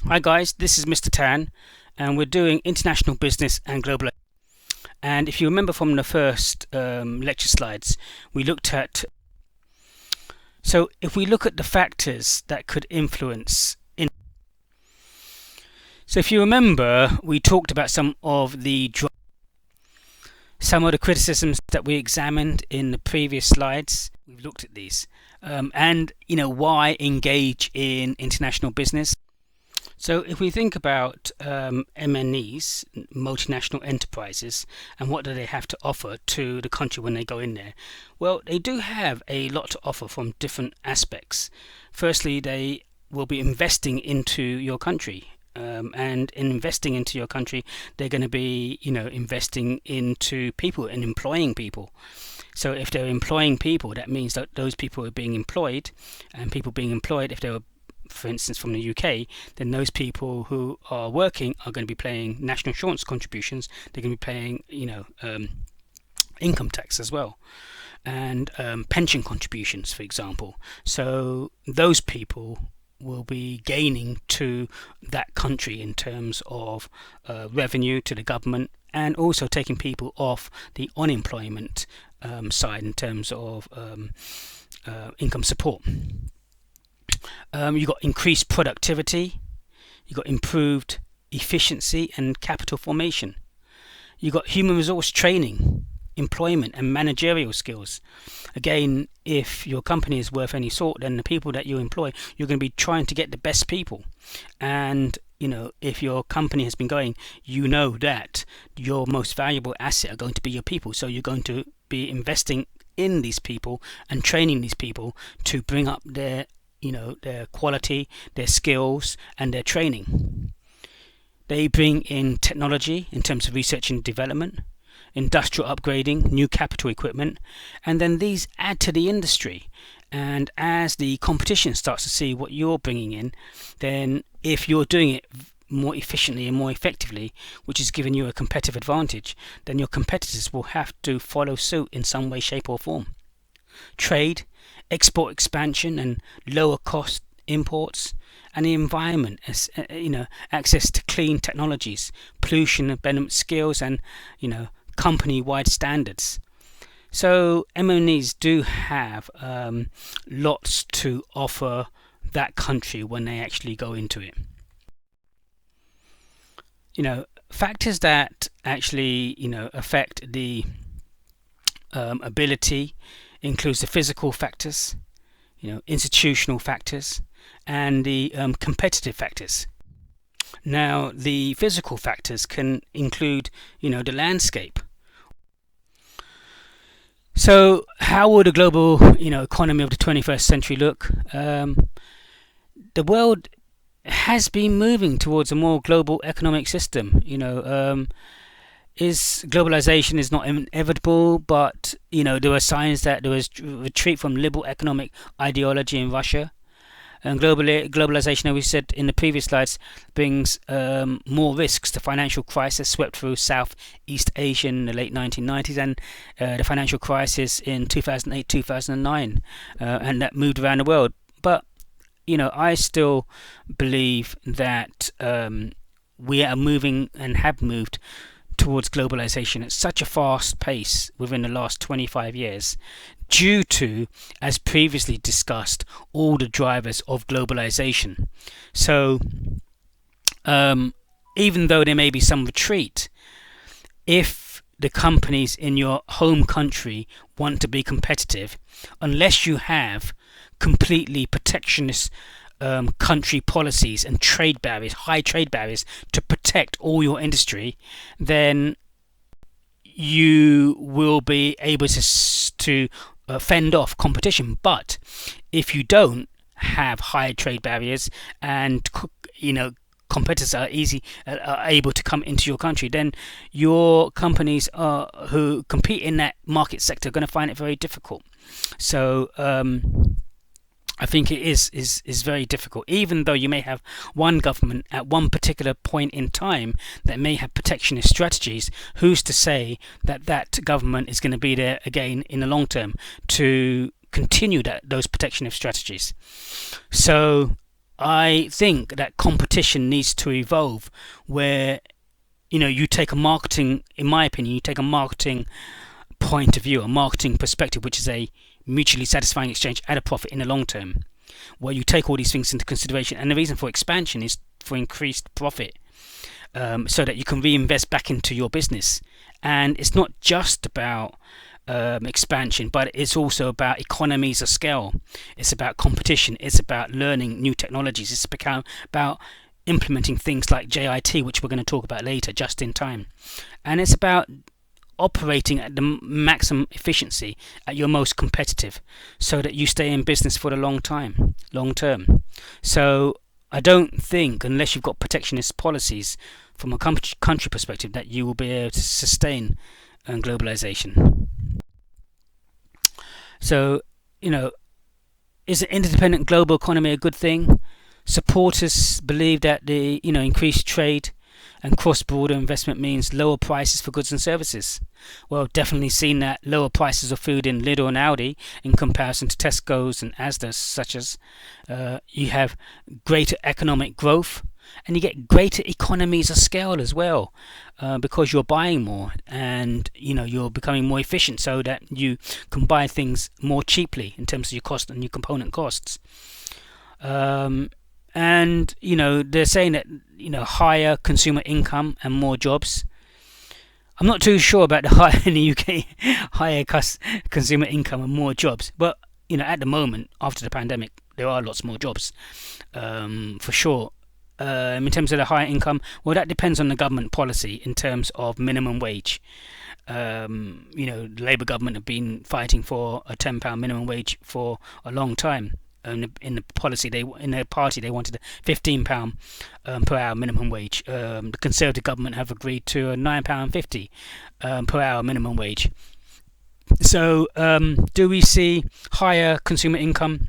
Hi guys, this is Mr. Tan, and we're doing international business and global. And if you remember from the first lecture slides, we looked at. So if we look at the factors that could influence. So if you remember, we talked about some of the criticisms that we examined in the previous slides. We've looked at these, and why engage in international business. So if we think about MNEs, multinational enterprises, and what do they have to offer to the country when they go in there? Well, they do have a lot to offer from different aspects. Firstly, they will be investing into your country. And in investing into your country, they're going to be, investing into people and employing people. So if they're employing people, that means that those people are being employed, and people being employed, if they were, for instance, from the UK, then those people who are working are going to be paying national insurance contributions. They're going to be paying, income tax as well, and pension contributions, for example. So those people will be gaining to that country in terms of revenue to the government, and also taking people off the unemployment side in terms of income support. You've got increased productivity, you've got improved efficiency and capital formation, you've got human resource training, employment and managerial skills. Again, if your company is worth any sort, then the people that you employ, you're going to be trying to get the best people. And if your company has been going, that your most valuable asset are going to be your people. So you're going to be investing in these people and training these people to bring up their quality, their skills and their training. They bring in technology in terms of research and development, industrial upgrading, new capital equipment, and then these add to the industry. And as the competition starts to see what you're bringing in, then if you're doing it more efficiently and more effectively, which is giving you a competitive advantage, then your competitors will have to follow suit in some way, shape or form. Trade, export expansion and lower cost imports, and the environment, as access to clean technologies, pollution abatement skills, and company-wide standards. So MNEs do have lots to offer that country when they actually go into it. Factors that actually affect the ability includes the physical factors, institutional factors, and the competitive factors. Now, the physical factors can include, the landscape. So, how would a global, economy of the 21st century look? The world has been moving towards a more global economic system. Globalization is not inevitable, but there were signs that there was retreat from liberal economic ideology in Russia, and globalization, as we said in the previous slides, brings more risks. The financial crisis swept through Southeast Asia in the late 1990s, and the financial crisis in 2008-2009, and that moved around the world. But I still believe that we are moving and have moved towards globalization at such a fast pace within the last 25 years, due to, as previously discussed, all the drivers of globalization. So even though there may be some retreat, if the companies in your home country want to be competitive, unless you have completely protectionist country policies and trade barriers, high trade barriers to protect all your industry, then you will be able to fend off competition. But if you don't have high trade barriers and competitors are able to come into your country, then your companies who compete in that market sector are going to find it very difficult. So I think it is very difficult. Even though you may have one government at one particular point in time that may have protectionist strategies, who's to say that that government is going to be there again in the long term to continue those protectionist strategies? So I think that competition needs to evolve where you take a marketing, in my opinion, you take a marketing point of view, a marketing perspective, which is a mutually satisfying exchange at a profit in the long term, where you take all these things into consideration. And the reason for expansion is for increased profit, so that you can reinvest back into your business. And it's not just about expansion, but it's also about economies of scale. It's about competition. It's about learning new technologies. It's about implementing things like JIT, which we're going to talk about later, just in time. And it's about operating at the maximum efficiency, at your most competitive, so that you stay in business for the long term. So I don't think, unless you've got protectionist policies from a country perspective, that you will be able to sustain globalization. So, is an interdependent global economy a good thing? Supporters believe that the increased trade and cross-border investment means lower prices for goods and services. Well, definitely seen that lower prices of food in Lidl and Aldi in comparison to Tesco's and Asda's, such as you have greater economic growth, and you get greater economies of scale as well, because you're buying more and you're becoming more efficient, so that you can buy things more cheaply in terms of your cost and your component costs. And they're saying that higher consumer income and more jobs. I'm not too sure about the higher in the UK, higher consumer income and more jobs, but at the moment, after the pandemic, there are lots more jobs, for sure. In terms of the higher income, well, that depends on the government policy in terms of minimum wage. The Labour government have been fighting for a £10 minimum wage for a long time. In the policy, in their party, they wanted a £15 per hour minimum wage. The Conservative government have agreed to a £9.50 per hour minimum wage. So, do we see higher consumer income?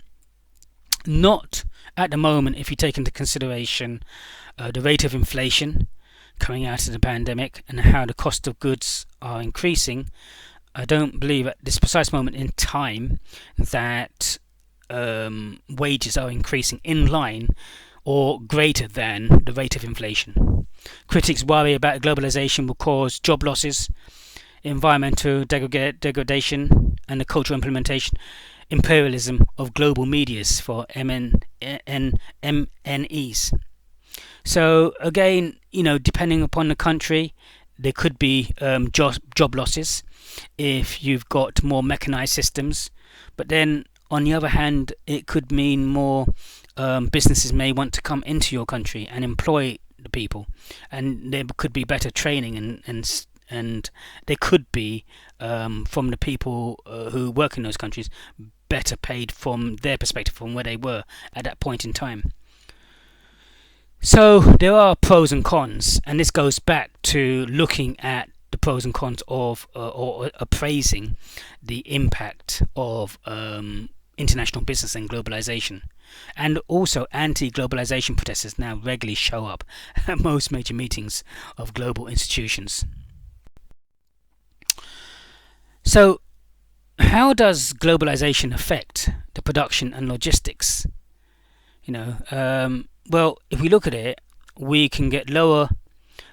Not at the moment, if you take into consideration the rate of inflation coming out of the pandemic and how the cost of goods are increasing. I don't believe at this precise moment in time that wages are increasing in line or greater than the rate of inflation. Critics worry about globalization will cause job losses, environmental degradation, and the cultural imperialism of global medias for MNEs. So again, depending upon the country, there could be job losses if you've got more mechanized systems. But then, on the other hand, it could mean more businesses may want to come into your country and employ the people, and there could be better training and there could be from the people who work in those countries better paid from their perspective, from where they were at that point in time. So there are pros and cons, and this goes back to looking at the pros and cons of or appraising the impact of international business and globalization. And also, anti-globalization protesters now regularly show up at most major meetings of global institutions. So, how does globalization affect the production and logistics? Well, if we look at it, we can get lower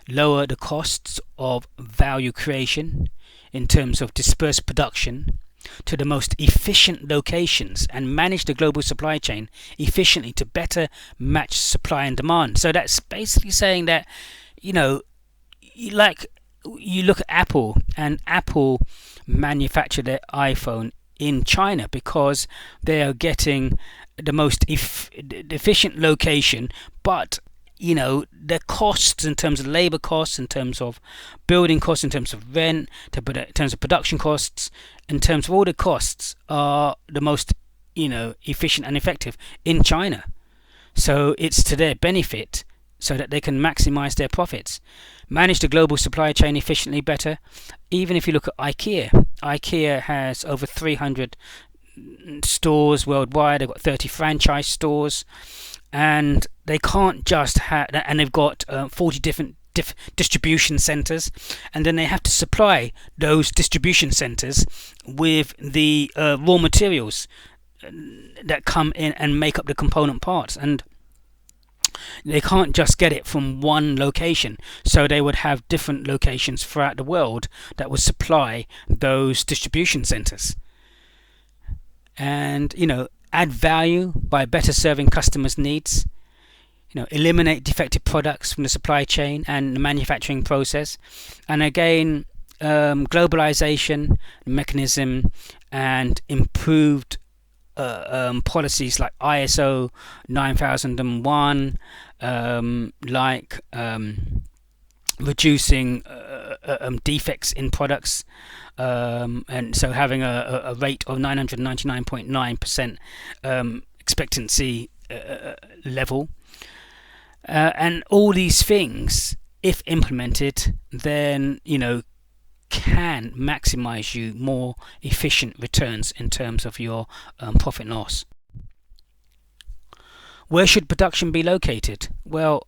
the costs of value creation in terms of dispersed production to the most efficient locations and manage the global supply chain efficiently to better match supply and demand. So that's basically saying that, like you look at Apple, and Apple manufacture their iPhone in China because they are getting the most efficient location, but the costs in terms of labor costs, in terms of building costs, in terms of rent, in terms of production costs, in terms of all the costs are the most efficient and effective in China. So it's to their benefit, so that they can maximize their profits, manage the global supply chain efficiently better. Even if you look at IKEA has over 300 stores worldwide. They've got 30 franchise stores, and they can't just have, and they've got 40 different distribution centers, and then they have to supply those distribution centers with the raw materials that come in and make up the component parts. And They can't just get it from one location, so they would have different locations throughout the world that would supply those distribution centers. And add value by better serving customers' needs. Eliminate defective products from the supply chain and the manufacturing process. And again, globalization mechanism and improved policies like ISO 9001, like reducing defects in products, and so having a rate of 999.9% expectancy level, and all these things, if implemented, then can maximize you more efficient returns in terms of your profit and loss. Where should production be located? Well,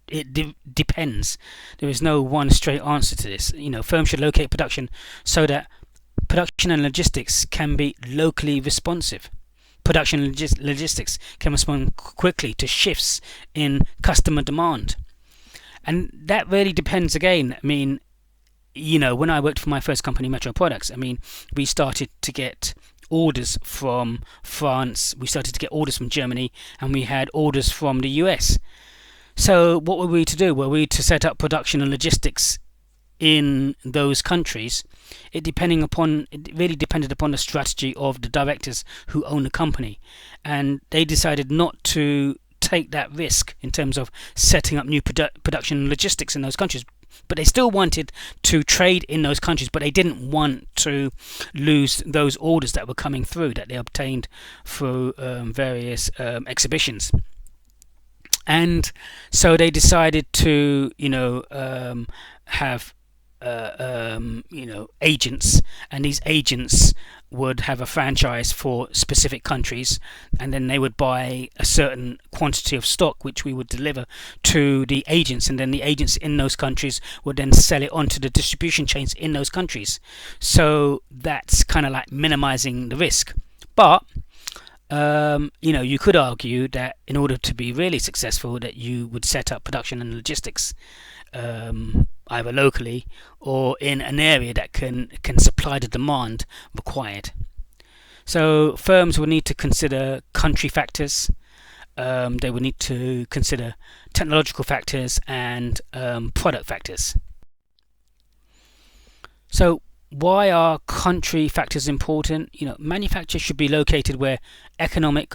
it depends. There is no one straight answer to this. Firms should locate production so that production and logistics can be locally responsive. Production and logistics can respond quickly to shifts in customer demand. And that really depends again. I mean, when I worked for my first company, Metro Products, we started to get orders from France, we started to get orders from Germany, and we had orders from the US. So what were we to do? Were we to set up production and logistics in those countries? It really depended upon the strategy of the directors who own the company, and they decided not to take that risk in terms of setting up new production and logistics in those countries. But they still wanted to trade in those countries, but they didn't want to lose those orders that were coming through, that they obtained through various exhibitions. And so they decided to have agents, and these agents would have a franchise for specific countries, and then they would buy a certain quantity of stock which we would deliver to the agents, and then the agents in those countries would then sell it onto the distribution chains in those countries. So that's kind of like minimizing the risk. But you could argue that in order to be really successful, that you would set up production and logistics either locally or in an area that can supply the demand required. So firms will need to consider country factors, they will need to consider technological factors and product factors. So why are country factors important? Manufacture should be located where economic,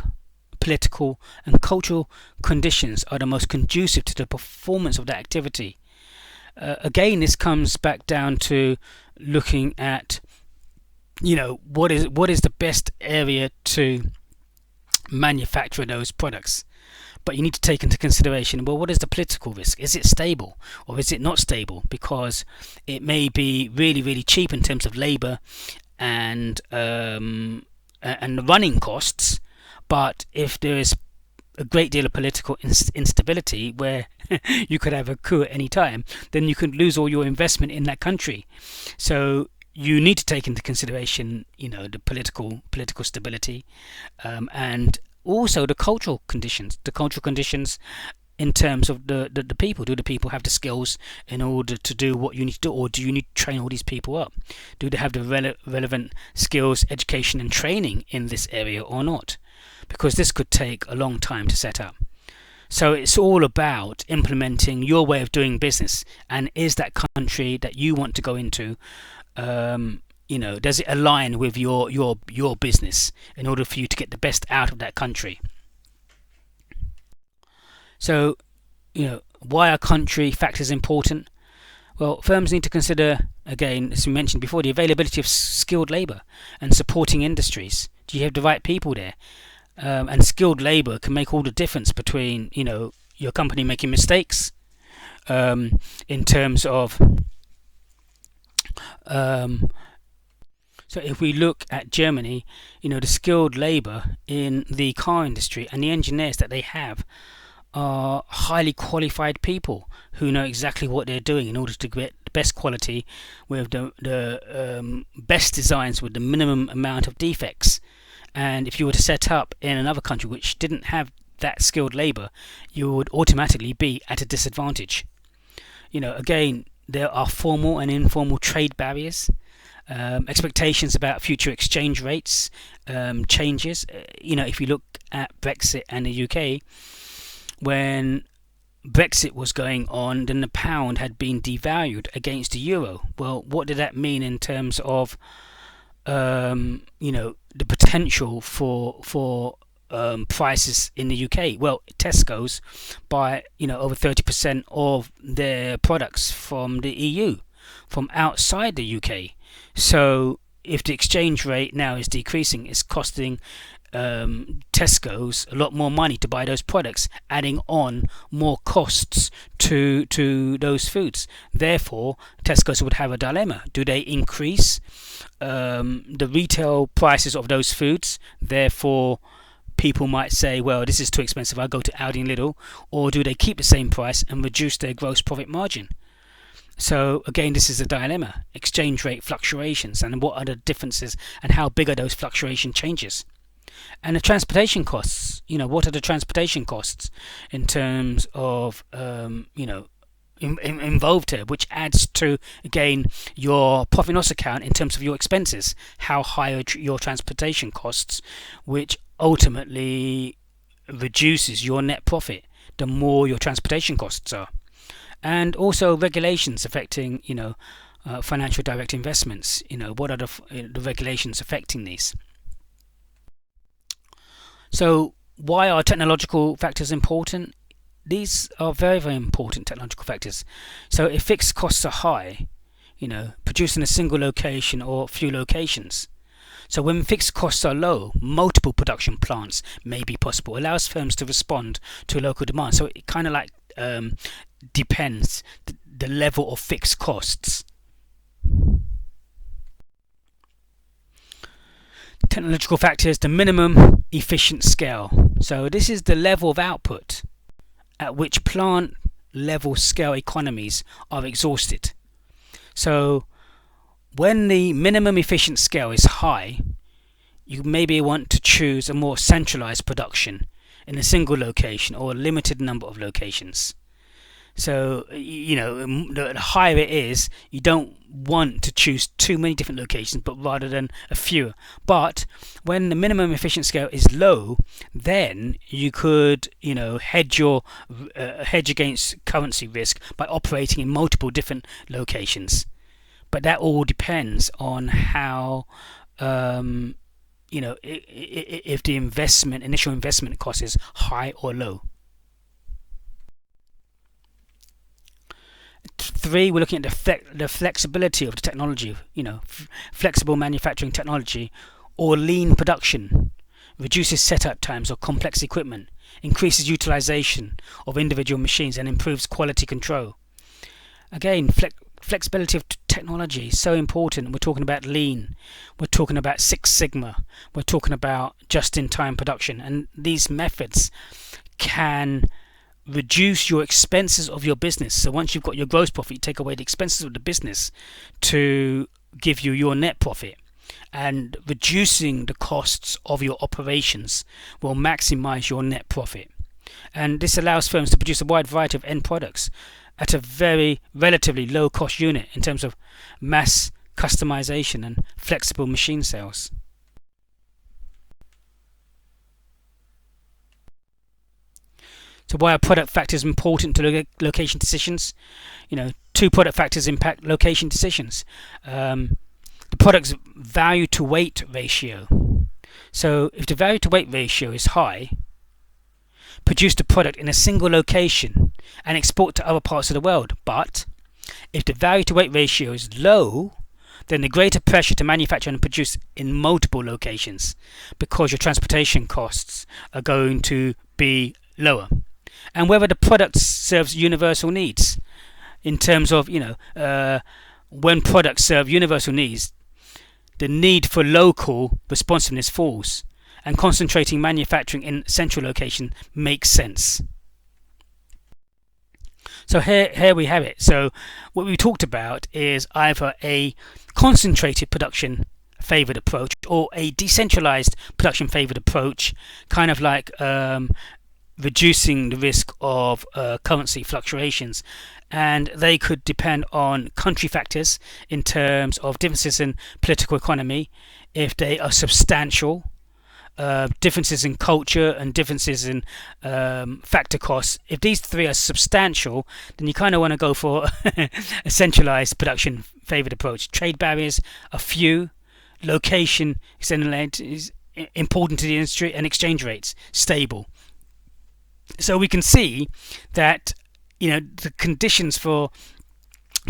political and cultural conditions are the most conducive to the performance of that activity. Again, this comes back down to looking at what is the best area to manufacture those products. But you need to take into consideration, well, what is the political risk? Is it stable or is it not stable? Because it may be really, really cheap in terms of labor and the running costs, but if there is a great deal of political instability where you could have a coup at any time, then you could lose all your investment in that country. So you need to take into consideration, the political stability, and also the cultural conditions. The cultural conditions in terms of the people. Do the people have the skills in order to do what you need to do, or do you need to train all these people up? Do they have the relevant skills, education and training in this area or not? Because this could take a long time to set up. So it's all about implementing your way of doing business, and is that country that you want to go into, does it align with your business in order for you to get the best out of that country? So, why are country factors important? Well, firms need to consider, again, as we mentioned before, the availability of skilled labor and supporting industries. Do you have the right people there? And skilled labor can make all the difference between, your company making mistakes in terms of. So if we look at Germany, the skilled labor in the car industry and the engineers that they have are highly qualified people who know exactly what they're doing in order to get the best quality with the best designs with the minimum amount of defects. And if you were to set up in another country which didn't have that skilled labor, you would automatically be at a disadvantage. Again, there are formal and informal trade barriers. Expectations about future exchange rates changes. If you look at Brexit and the UK, when Brexit was going on, then the pound had been devalued against the euro. Well, what did that mean in terms of the potential for prices in the UK? Well, Tesco's buy over 30% of their products from the EU, from outside the UK. So if the exchange rate now is decreasing, it's costing Tesco's a lot more money to buy those products, adding on more costs to those foods. Therefore, Tesco's would have a dilemma. Do they increase the retail prices of those foods? Therefore, people might say, well, this is too expensive, I'll go to Aldi and Lidl. Or do they keep the same price and reduce their gross profit margin? So again, this is a dilemma. Exchange rate fluctuations, and what are the differences, and how big are those fluctuation changes? And the transportation costs, what are the transportation costs in terms of involved here, which adds to, again, your profit and loss account in terms of your expenses. How high are your transportation costs, which ultimately reduces your net profit the more your transportation costs are. And also regulations affecting financial direct investments. What are the regulations affecting these? So why are technological factors important? These are very, very important technological factors. So if fixed costs are high, producing a single location or few locations. So when fixed costs are low, multiple production plants may be possible. Allows firms to respond to local demand. So it kind of like depends the level of fixed costs. Technological factors, the minimum efficient scale. So this is the level of output at which plant level scale economies are exhausted. So when the minimum efficient scale is high, you maybe want to choose a more centralized production in a single location or a limited number of locations. So, the higher it is, you don't want to choose too many different locations, but rather than a few. But when the minimum efficient scale is low, then you could, hedge against currency risk by operating in multiple different locations. But that all depends on how, if the initial investment cost is high or low. 3, we're looking at the flexibility of the technology, flexible manufacturing technology or lean production, reduces setup times of complex equipment, increases utilization of individual machines and improves quality control. Again, flexibility of technology is so important. We're talking about lean, we're talking about Six Sigma, we're talking about just-in-time production, and these methods can reduce your expenses of your business. So once you've got your gross profit, you take away the expenses of the business to give you your net profit. And reducing the costs of your operations will maximize your net profit. And this allows firms to produce a wide variety of end products at a very relatively low cost unit in terms of mass customization and flexible machine sales. So why are product factors important to location decisions? 2 product factors impact location decisions. The product's value to weight ratio. So if the value to weight ratio is high, produce the product in a single location and export to other parts of the world. But if the value to weight ratio is low, then the greater pressure to manufacture and produce in multiple locations, because your transportation costs are going to be lower. And whether the product serves universal needs, in terms of when products serve universal needs, the need for local responsiveness falls, and concentrating manufacturing in central location makes sense. So here we have it. So what we talked about is either a concentrated production favored approach or a decentralized production favored approach, kind of like reducing the risk of currency fluctuations. And they could depend on country factors in terms of differences in political economy, if they are substantial, differences in culture and differences in factor costs. If these three are substantial, then you kind of want to go for a centralized production favored approach. Trade barriers are few, location is important to the industry, and exchange rates stable. So we can see that the conditions for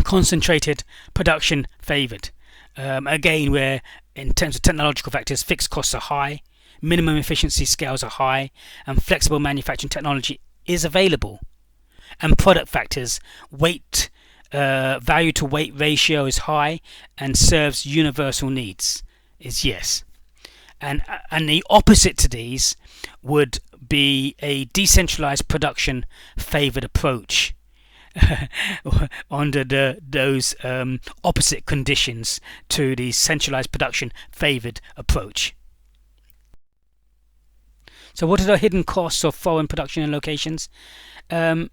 concentrated production favored. Again, where in terms of technological factors, fixed costs are high, minimum efficiency scales are high, and flexible manufacturing technology is available. And product factors, weight, value to weight ratio is high and serves universal needs, is yes. And the opposite to these would be a decentralized production favored approach under those opposite conditions to the centralized production favored approach. So what are the hidden costs of foreign production and locations? There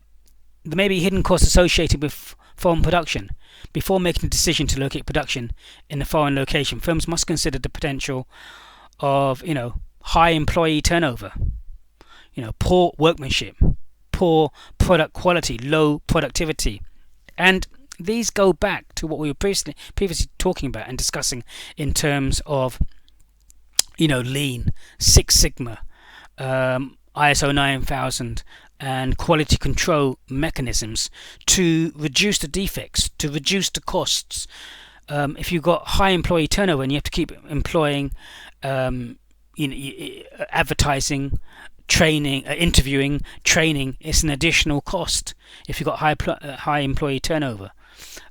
may be hidden costs associated with foreign production. Before making a decision to locate production in a foreign location, firms must consider the potential of high employee turnover, poor workmanship, poor product quality, low productivity. And these go back to what we were previously talking about and discussing in terms of Lean, Six Sigma, ISO 9000 and quality control mechanisms to reduce the defects, to reduce the costs. If you've got high employee turnover and you have to keep employing, advertising, training, interviewing, training, it's an additional cost. If you've got high employee turnover,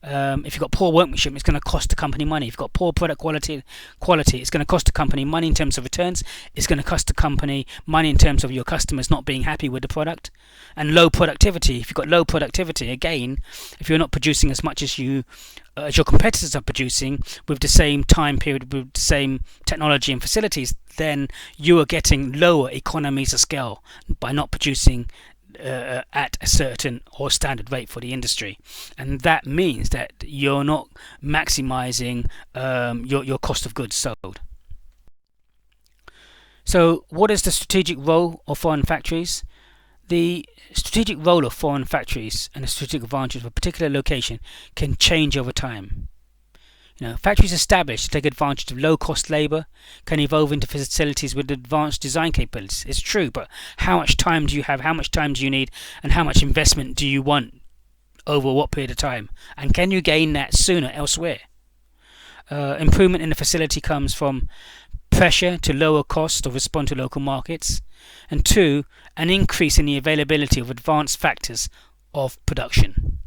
if you've got poor workmanship, it's going to cost the company money. If you've got poor product quality, it's going to cost the company money in terms of returns. It's going to cost the company money in terms of your customers not being happy with the product. And low productivity. If you've got low productivity, again, if you're not producing as much as your competitors are producing with the same time period, with the same technology and facilities, then you are getting lower economies of scale by not producing at a certain or standard rate for the industry. And that means that you're not maximizing your cost of goods sold. So what is the strategic role of foreign factories? The strategic role of foreign factories and the strategic advantage of a particular location can change over time. Factories established to take advantage of low-cost labour can evolve into facilities with advanced design capabilities. It's true, but how much time do you have? How much time do you need? And how much investment do you want over what period of time? And can you gain that sooner elsewhere? Improvement in the facility comes from pressure to lower cost or respond to local markets. And 2, an increase in the availability of advanced factors of production.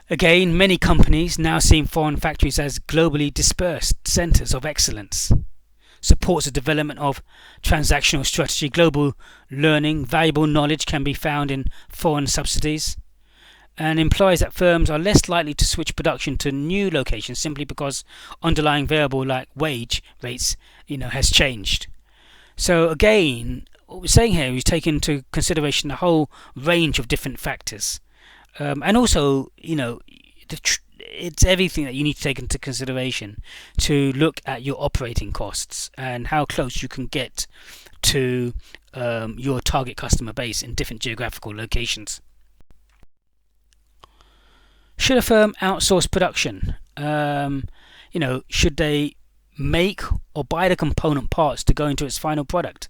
Again, many companies now see foreign factories as globally dispersed centres of excellence. Supports the development of transactional strategy, global learning, valuable knowledge can be found in foreign subsidies, and implies that firms are less likely to switch production to new locations simply because underlying variable like wage rates, has changed. So again, what we're saying here is take into consideration a whole range of different factors. And also, it's everything that you need to take into consideration to look at your operating costs and how close you can get to your target customer base in different geographical locations. Should a firm outsource production? Should they make or buy the component parts to go into its final product?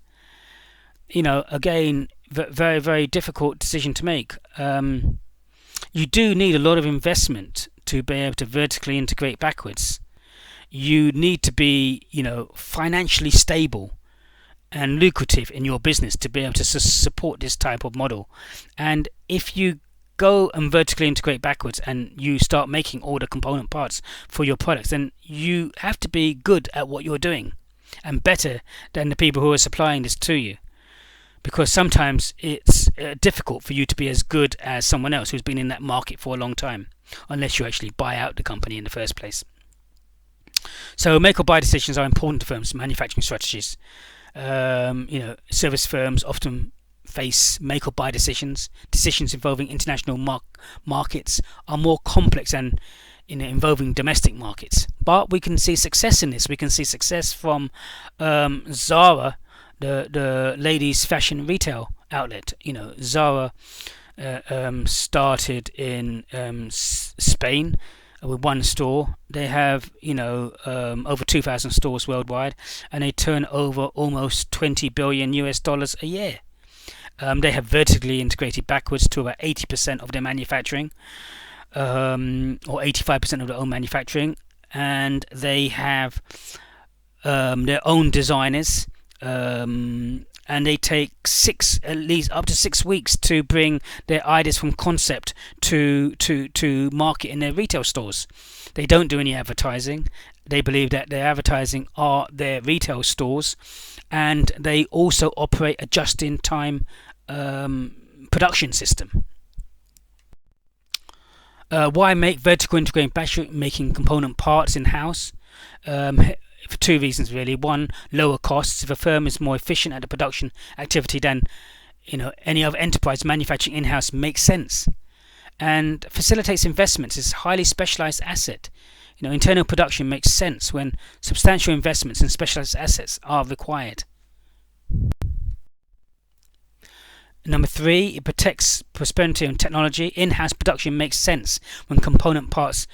Again, very, very difficult decision to make. You do need a lot of investment to be able to vertically integrate backwards. You need to be, financially stable and lucrative in your business to be able to support this type of model. And if you go and vertically integrate backwards and you start making all the component parts for your products, then you have to be good at what you're doing and better than the people who are supplying this to you. Because sometimes it's difficult for you to be as good as someone else who's been in that market for a long time, unless you actually buy out the company in the first place. So make or buy decisions are important to firms' manufacturing strategies. Service firms often face make or buy decisions. Decisions involving international markets are more complex than involving domestic markets. But we can see success in this. We can see success from Zara, the ladies' fashion retail outlet. Zara started in Spain with one store. They have over 2,000 stores worldwide, and they turn over almost 20 billion US dollars a year. They have vertically integrated backwards to about 80% of their manufacturing, or 85% of their own manufacturing, and they have their own designers, and they take at least up to 6 weeks to bring their ideas from concept to market in their retail stores. They don't do any advertising. They believe that their advertising are their retail stores, and they also operate a just-in-time production system. Why make vertical integration making component parts in-house? For two reasons really. One, lower costs. If a firm is more efficient at the production activity than any other enterprise, manufacturing in-house makes sense, and facilitates investments. It's a highly specialized asset. Internal production makes sense when substantial investments in specialized assets are required. Number 3, it protects prosperity and technology. In-house production makes sense when component parts,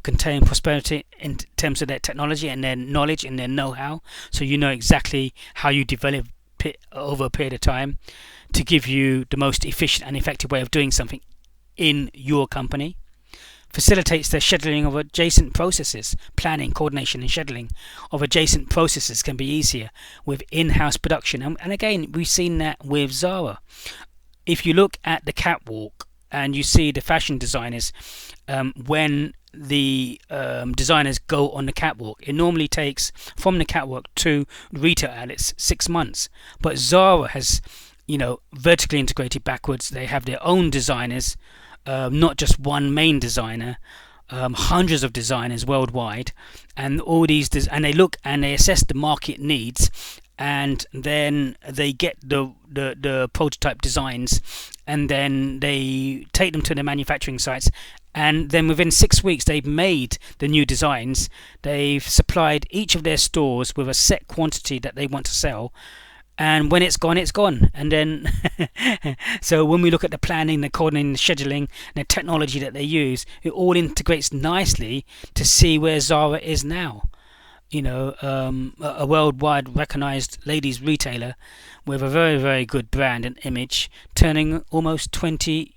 contain prosperity in terms of their technology and their knowledge and their know-how. So you know exactly how you develop it over a period of time to give you the most efficient and effective way of doing something in your company. Facilitates the scheduling of adjacent processes. Planning, coordination and scheduling of adjacent processes can be easier with in-house production, and again we've seen that with Zara. If you look at the catwalk and you see the fashion designers, when the designers go on the catwalk, it normally takes from the catwalk to retail outlets 6 months. But Zara has vertically integrated backwards. They have their own designers, not just one main designer, hundreds of designers worldwide, and all these and they look and they assess the market needs, and then they get the prototype designs, and then they take them to the manufacturing sites, and then within 6 weeks they've made the new designs. They've supplied each of their stores with a set quantity that they want to sell, and when it's gone, it's gone. And then so when we look at the planning, the coordinating, the scheduling, and the technology that they use, it all integrates nicely to see where Zara is now. A worldwide recognized ladies retailer with a very, very good brand and image, turning almost $20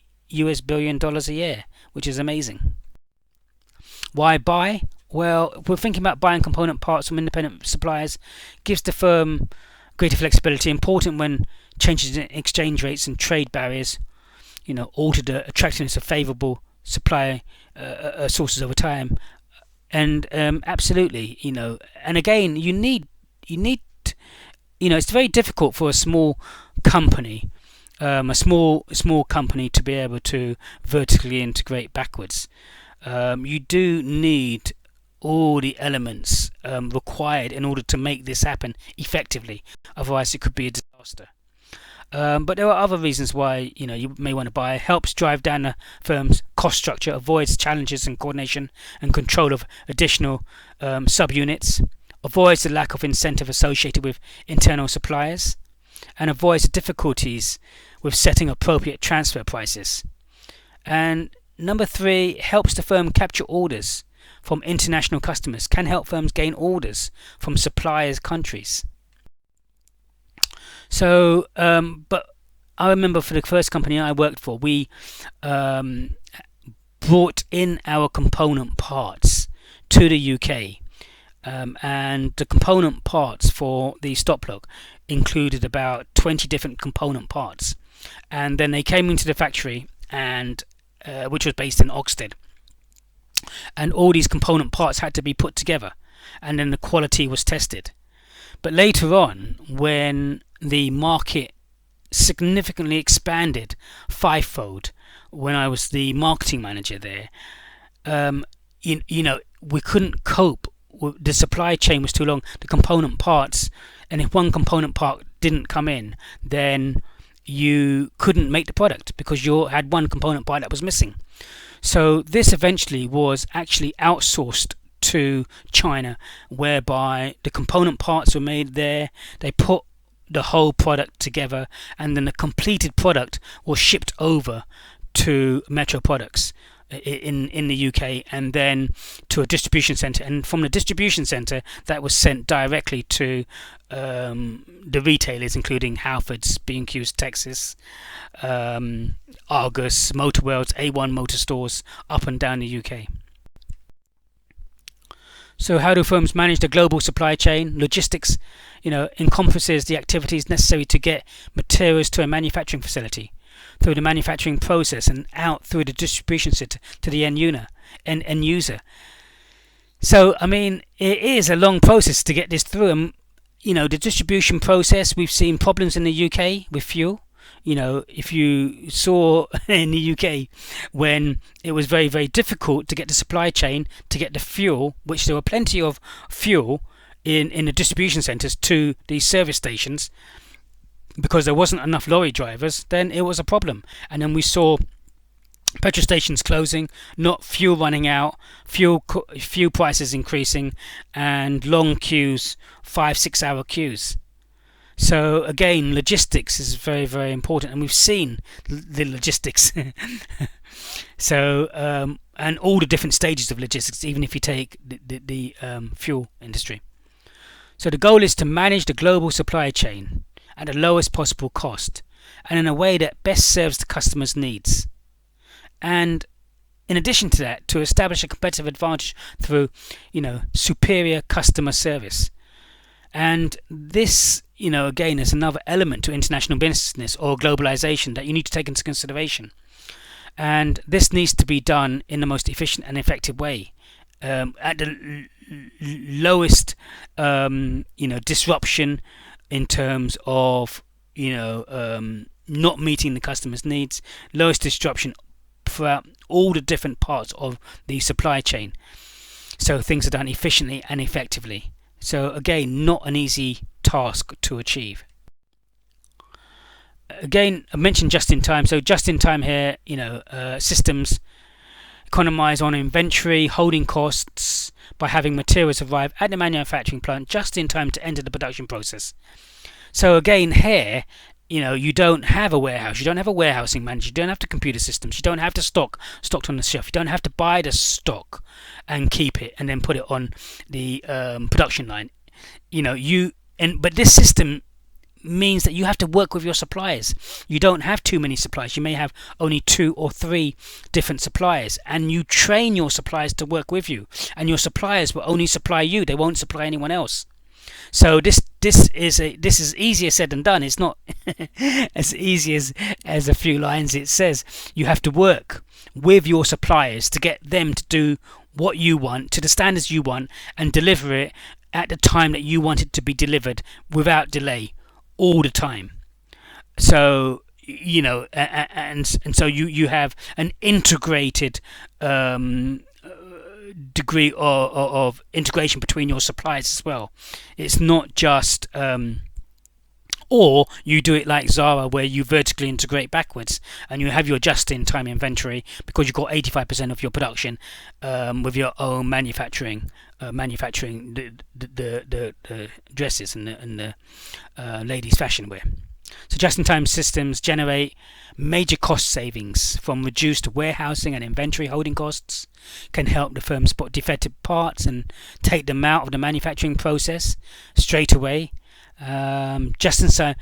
billion a year, which is amazing. Why buy? Well, if we're thinking about buying component parts from independent suppliers, gives the firm greater flexibility, important when changes in exchange rates and trade barriers, alter the attractiveness of favourable supply sources over time, and absolutely, and again, you need, it's very difficult for a small company, a small company to be able to vertically integrate backwards. You do need all the elements required in order to make this happen effectively. Otherwise, it could be a disaster. But there are other reasons why you may want to buy. Helps drive down the firm's cost structure, avoids challenges in coordination and control of additional subunits, avoids the lack of incentive associated with internal suppliers, and avoids the difficulties with setting appropriate transfer prices. And number 3, helps the firm capture orders from international customers. Can help firms gain orders from suppliers' countries. So, but I remember for the first company I worked for, we brought in our component parts to the UK, and the component parts for the stop lock included about 20 different component parts, and then they came into the factory, and which was based in Oxted, and all these component parts had to be put together, and then the quality was tested. But later on, when the market significantly expanded fivefold, when I was the marketing manager there, we couldn't cope the supply chain was too long, the component parts, and if one component part didn't come in, then you couldn't make the product because you had one component part that was missing. So this eventually was actually outsourced to China, whereby the component parts were made there. They put the whole product together, and then the completed product was shipped over to Metro Products in the UK, and then to a distribution center, and from the distribution center that was sent directly to the retailers, including Halfords, B&Q's Texas, Argos, Motorworld's, A1 Motor Stores, up and down the UK. So how do firms manage the global supply chain? Logistics, encompasses the activities necessary to get materials to a manufacturing facility, through the manufacturing process and out through the distribution center to the end user. So, it is a long process to get this through. The distribution process, we've seen problems in the UK with fuel. If you saw in the UK when it was very, very difficult to get the supply chain to get the fuel, which there were plenty of fuel in the distribution centres to these service stations, because there wasn't enough lorry drivers, then it was a problem. And then we saw petrol stations closing, not fuel running out, fuel prices increasing, and long queues, 5-6 hour queues. So again, logistics is very, very important, and we've seen the logistics. So and all the different stages of logistics, even if you take the fuel industry. So the goal is to manage the global supply chain at the lowest possible cost, and in a way that best serves the customer's needs. And in addition to that, to establish a competitive advantage through, superior customer service. And this, again, is another element to international business or globalization that you need to take into consideration. And this needs to be done in the most efficient and effective way, at the lowest, disruption in terms of, not meeting the customer's needs, lowest disruption throughout all the different parts of the supply chain. So things are done efficiently and effectively. So again, not an easy task to achieve. Again, I mentioned just in time. So just in time here, systems economize on inventory, holding costs by having materials arrive at the manufacturing plant just in time to enter the production process. So again, here, you don't have a warehouse, you don't have a warehousing manager, you don't have the computer systems, you don't have the stocked on the shelf, you don't have to buy the stock and keep it and then put it on the production line. But this system means that you have to work with your suppliers. You don't have too many suppliers. You may have only 2 or 3 different suppliers, and you train your suppliers to work with you, and your suppliers will only supply you, they won't supply anyone else. So this is easier said than done. It's not as easy as a few lines it says. You have to work with your suppliers to get them to do what you want, to the standards you want, and deliver it at the time that you want it to be delivered without delay, all the time. So and so you have an integrated degree of integration between your suppliers as well. It's not just or you do it like Zara, where you vertically integrate backwards and you have your just-in-time inventory because you've got 85% of your production with your own manufacturing the dresses and the ladies' fashion wear. So just-in-time systems generate major cost savings from reduced warehousing and inventory holding costs, can help the firm spot defective parts and take them out of the manufacturing process straight away. Just-in-time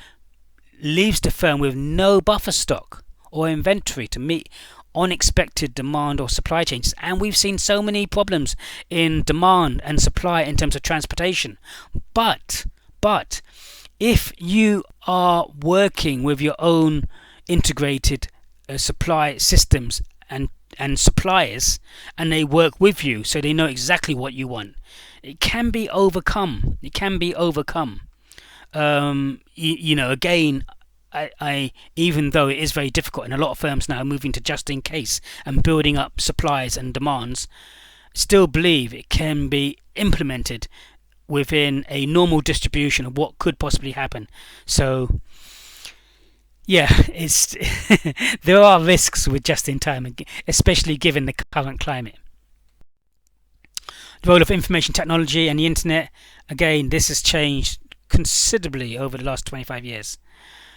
leaves the firm with no buffer stock or inventory to meet unexpected demand or supply changes. And we've seen so many problems in demand and supply in terms of transportation. But if you are working with your own integrated supply systems and suppliers, and they work with you so they know exactly what you want, it can be overcome. Again, I even though it is very difficult, and a lot of firms now are moving to just in case and building up supplies and demands, still believe it can be implemented within a normal distribution of what could possibly happen. So yeah, it's there are risks with just in time, especially given the current climate. The role of information technology and the internet, again, this has changed considerably over the last 25 years.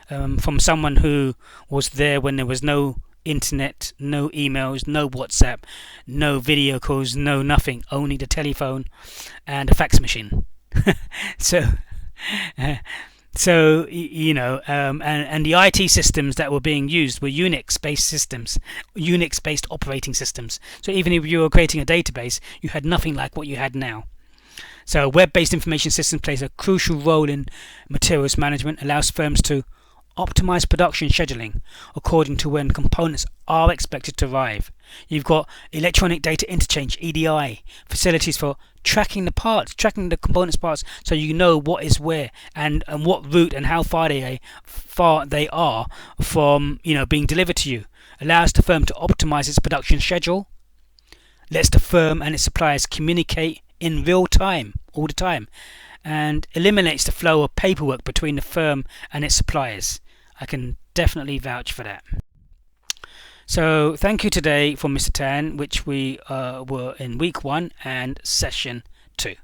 From someone who was there when there was no internet, no emails, no WhatsApp, no video calls, no nothing, only the telephone and a fax machine. so uh, and the IT systems that were being used were Unix-based systems, Unix-based operating systems. So even if you were creating a database, you had nothing like what you had now. So web-based information systems plays a crucial role in materials management, allows firms to optimize production scheduling according to when components are expected to arrive. You've got electronic data interchange, EDI, facilities for tracking the parts, tracking the components parts, so you know what is where and what route and how far they are from being delivered to you. Allows the firm to optimize its production schedule, lets the firm and its suppliers communicate in real time, all the time, and eliminates the flow of paperwork between the firm and its suppliers. I can definitely vouch for that. So thank you today for Mr. Tan, which we were in week 1 and session 2.